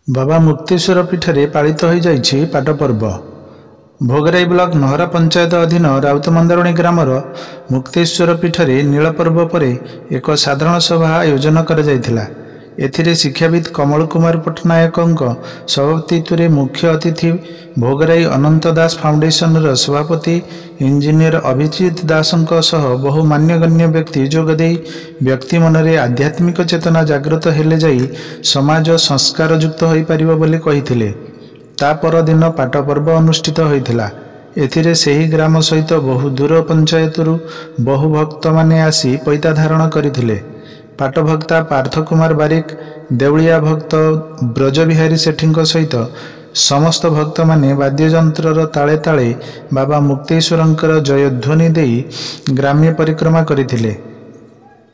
बाबा मुक्तेश्वर पीठरे पालित हो जाइछि पाट पर्व। भोगराई ब्लॉक नहरा पंचायत अधीन राउतमंदारणी ग्रामर मुक्तेश्वर पीठरे नील पर्व पर एक साधारण सभा आयोजन करा जायथिला। एथिरे शिक्षाविद कमल कुमार पट्टनायक सभापतित्व में मुख्य अतिथि भोगराई अनंत दास फाउंडेशन सभापति इंजीनियर अभिजीत दास बहु मान्यगण्य व्यक्ति जोगदे व्यक्ति मनरे आध्यात्मिक चेतना जागृत हेले जाई समाज संस्कार युक्त हो पारिबो बोली कहिथिले। ता परदिन पाट पर्व अनुष्ठित होइथिला। एथिरे सेही ग्राम सहित बहु दूर पंचायतरू बहु भक्त माने आसी पैता धारण करथिले। पाट भक्ता पार्थ कुमार बारिक, देवलिया भक्त ब्रजबिहारी सेठीଙ୍କ सहित समस्त भक्त माने वाद्ययंत्रर ताले ताले बाबा मुक्तेश्वरंकर जयध्वनि देई ग्राम्य परिक्रमा करथिले।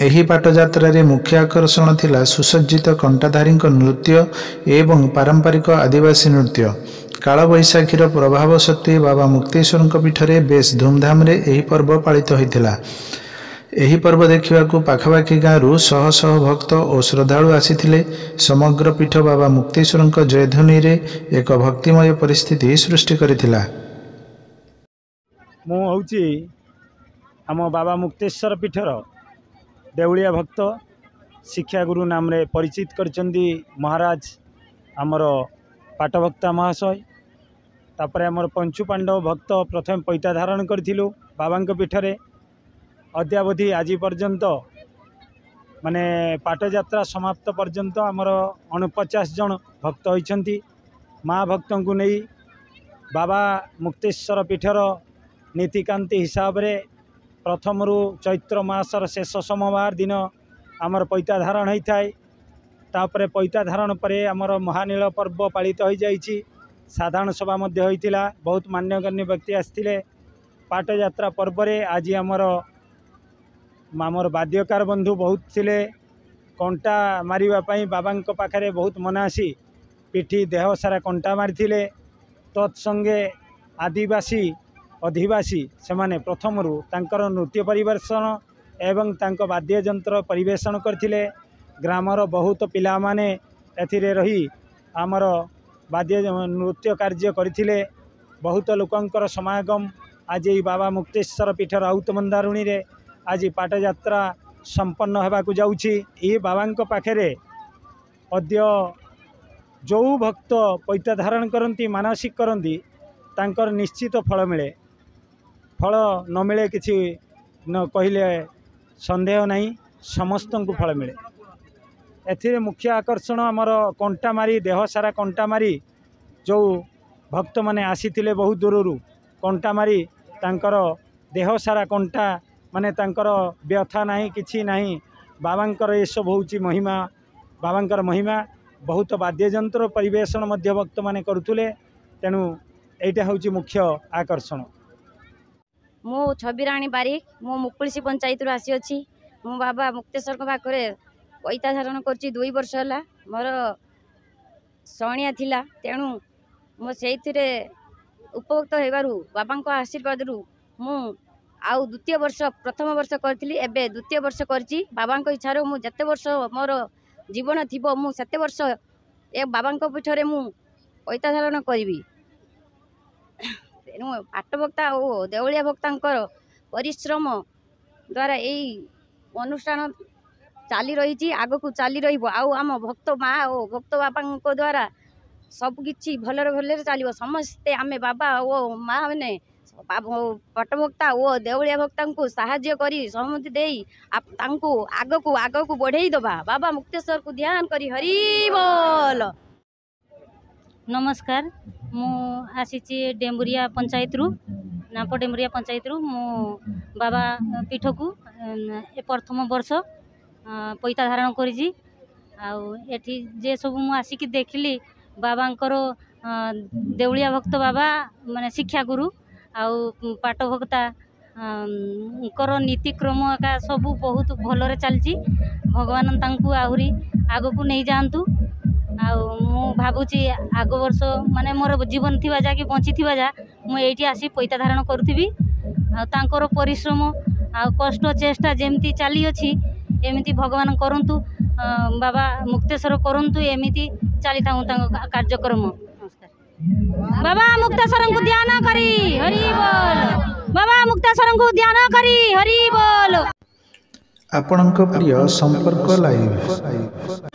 एही पाट यात्रा रे मुख्य आकर्षण थिला सुसज्जित कंटाधारी नृत्य एवं पारंपरिक आदिवासी नृत्य। काल बैशाखीर प्रभाव सत्वे बाबा मुक्तेश्वर पीठरे बेस धूमधाम रे एही पर्व पालित होइथिला। एही पर्व देखिबाकू पाखापाखि गाँव शह शह भक्त और श्रद्धालु आसीथिले। समग्र पीठ बाबा मुक्तेश्वर जयध्वनि रे एक भक्तिमय परिस्थिति सृष्टि करिथिला। मु होउची आम बाबा मुक्तेश्वर पीठर देवलिया भक्त शिक्षा गुरु नाम रे परिचित करचंदी महाराज आमर पाटभक्ता महाशय। तापर आमर पंचु पांडव भक्त प्रथम पैता धारण करथिलु बाबांक पीठरे। अद्यावधि आज पर्यंत माने पाट यात्रा समाप्त पर्यंत आमर 49 जन भक्त होइछंती। माँ भक्त को नहीं बाबा मुक्तेश्वर पीठर नीतिकांति हिसाब रे प्रथम रु चैत्र मासर शेष सोमवार दिन आमर पैता धारण होता है। तापर पैता धारण पर आमर महानील पर्व पालित हो जाइछि। साधारण सभा मध्य होइतिला। बहुत मान्यगण्य व्यक्ति आसथिले। पाट यात्रा पर्व रे आज आमर वाद्यकार बंधु बहुत थिले। कंटा मारिबा पई बाबांक पाखरे बहुत मनासी पिठी देह सारा कंटा मारिथिले। तत्संगे आदिवासी अधिवासी सेमाने प्रथम रु तांकर नृत्य परिवेषण एवं तांको वाद्य यंत्र परिवेषण करथिले। ग्रामर बहुत पिला माने एथिरे रही आमर वाद्य नृत्य कार्य करथिले। बहुत लोकंकर समागम आज बाबा मुक्तेश्वर पीठ राउतमंदारुणी रे आज पाट यात्रा संपन्न होबाकू जाउछि। ए बाबांक पाखरे अद्य जो भक्त पैता धारण करती मानसिक करती तांकर निश्चित फल मिले। फल न मिले किछि न कहले संदेह नहीं, समस्त को फल मिले। एथिरे मुख्य आकर्षण आमर कंटा मारी देह सारा कंटा मारी जो भक्त माने आसीथिले बहुत दूररू कंटा मारी तांकर देह सारा कंटा माने तांकर व्यथा नहीं किछि नहीं। बाबांकर ये सब होउची महिमा। बाबांकर महिमा बहुत वाद्ययंत्र परिवेषण मध्य भक्त माने करुथुले। तेणु एटा होउची मुख्य आकर्षण। मो छबिराणी बारिक मो मुकुलसी पंचायत आसी अछि। मो बाबा मुक्तेश्वर पाखरे पैता धारण करछि 2 वर्ष होला। मोर सणिया थिला तेणु मो सेइथिरे उपभोक्त हेबारु बाबांको आशीर्वाद रु मु आउ द्वितीय वर्ष प्रथम वर्ष करथिली एबे द्वितीय वर्ष करछि। बाबांको इच्छा रो मु जते वर्ष मोर जीवन थिबो मु सेते वर्ष ए बाबांको पीठरे मु पैता धारण करिवि। तेणु पाटभक्ता और देवलिया भक्तांकर परिश्रम द्वारा यही अनुष्ठान चाली रही आगक चाली रही। आम भक्त माँ और भक्त बापा द्वारा सबकि भलरे भलरे चलो। समस्ते आमे बाबा और माँ मैंने पटभक्ता और देवलिया भक्ता को साहाय्य करी सहमति देई आगक बढ़ई दबा। बाबा मुक्तेश्वर को ध्यान करी हरि बोल। नमस्कार, मु आसी डेम्बुरिया पंचायत रु नाप डेम्बुरिया पंचायत रु मु बाबा पीठ को ए प्रथम वर्ष पैता धारण करी। एठी जे सब मु आसिक देखली बाबांकर देवलिया भक्त बाबा माने शिक्षा गुरु आउ पाट भक्ता कर नीतिक्रम का सब बहुत भलरे चलची। भगवान तांकु आहुरी आगो को नहीं जातु। मु भावुची आग वर्ष माने मोर जीवन थिबा जा कि बंची थिबा जा मु एठी आसी पैता धारण करूथिबी। तांकर परिश्रम आ कष्ट चेष्टा जेमती चाली अछि एमती भगवान करंतु। बाबा मुक्तेश्वर करंतु एमिति चली कार्यक्रम। नमस्कार। बाबा मुक्तेश्वर को ध्यान करी हरि बोल। बाबा मुक्तेश्वर को ध्यान करी हरि बोल। आपणक प्रिय संपर्क लाइव।